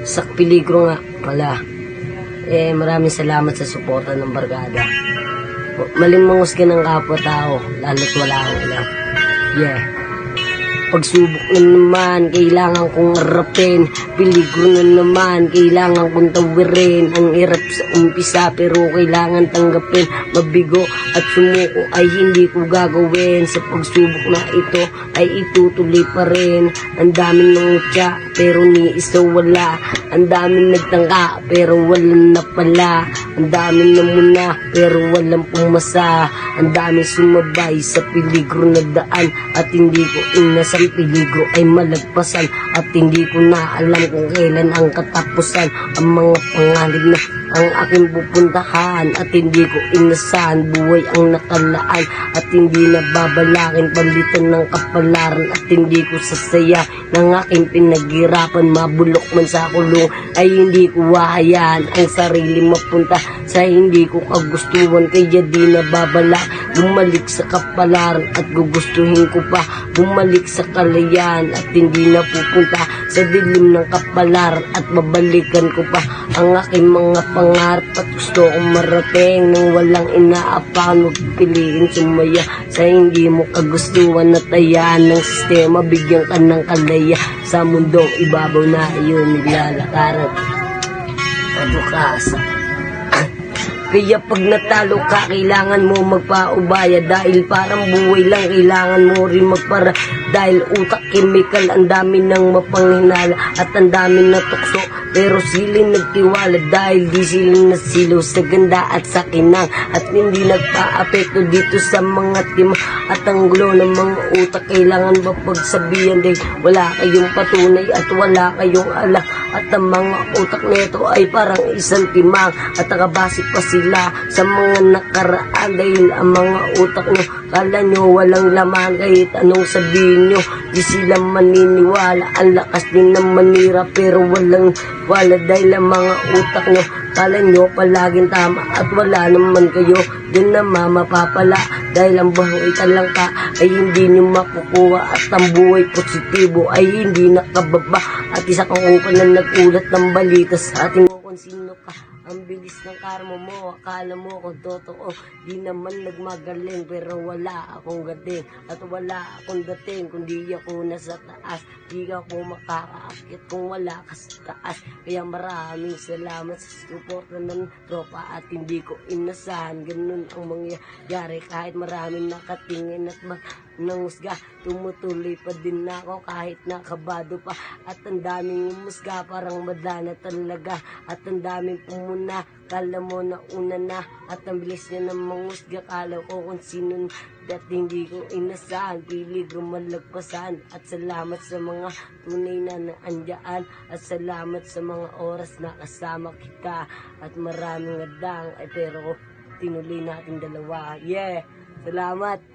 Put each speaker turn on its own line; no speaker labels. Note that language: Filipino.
Sa peligro nga pala. Maraming salamat sa suporta ng barkada. Malimangos ka ng kapwa-tao, lalo't wala akong alam. Pagsubok na naman, kailangan kong harapin. Peligro na naman, kailangan kong tawirin. Ang hirap sa umpisa, pero kailangan tanggapin. Mabigo at sumuko ay hindi ko gagawin. Sa pagsubok na ito ay itutuloy pa rin. Ang daming nangutya, pero ni isa wala. Ang daming nagtangka, pero walang napala. Ang daming namuna, pero walang pumasa. Ang daming sumabay sa peligro na daan. At hindi ko inasang peligro ay malagpasan. At hindi ko na alam kung kailan ang katapusan. Ang mga panganib na ang aking pupuntahan. At hindi ko inasahan, buhay ang nakalaan. At hindi na babalakin, palitan ng kapalaran. At hindi ko sasaya ng aking pinaghirapan. Mabulok man sa kulong ay hindi ko hahayaan ang sarili mapunta sa hindi ko kagustuhan. Kaya di na babala bumalik sa kapalaran. At gugustuhin ko pa bumalik sa kalayaan. At hindi na pupunta sa dilim ng kapalaran. At babalikan ko pa ang aking mga pangarap. At gusto kong marating nang walang inaapakan. Huwag piliin sumaya sa hindi mo kagustuhan. At ayaan ng sistema, bigyan ka ng kalaya sa mundong ibabaw na iyon naglalakaran. Bukas. Kaya pag natalo ka, kailangan mo magpaubaya. Dahil parang buhay lang, kailangan mo rin magpara. Dahil utak, chemical, ang dami ng mapanghinala. At ang dami na tukso, pero siling nagtiwala. Dahil di siling nasilaw sa ganda at sa kinang. At hindi nagpa-apekto dito sa mga tima. At ang gulo ng mga utak, kailangan ba pagsabihan. Dahil wala kayong patunay at wala kayong alam. At ang mga utak nito ay parang isang timang. At nakabase pa sila sa mga nakaraan. Dahil ang mga utak nyo, kala nyo walang laman. Kahit anong sabihin nyo, di sila maniniwala. Ang lakas din ng manira, pero walang wala. Dahil ang mga utak nyo, kala nyo palaging tama. At wala naman kayo din na mapapala. Dahil ang buhay talangka ay hindi nyo makukuha. At ang buhay positibo ay hindi nakababa. At isa kang upal na nagulat ng balita sa ating kung sino ka. Ang bilis ng karma mo, akala mo kung totoo. Di naman nagmagaling, pero wala akong gating. At wala akong dating, kundi ako nasa taas. Di ako makakaakit kung wala ka sa taas. Kaya maraming salamat sa suporta ng tropa. At hindi ko inasahan, ganun ang mangyayari. Kahit maraming nakatingin at nangusga, tumutuloy pa din ako kahit nakabado pa. At ang daming umusga, parang madana talaga. At ang daming pumuna, kala mo na una na. At ang bilis niya ng mangusga, kala ko kung sino at hindi ko inasahan, peligro malagpasan. At salamat sa mga tunay na naandyan. At salamat sa mga oras na kasama kita. At maraming adang, pero tinuloy natin dalawa. Salamat.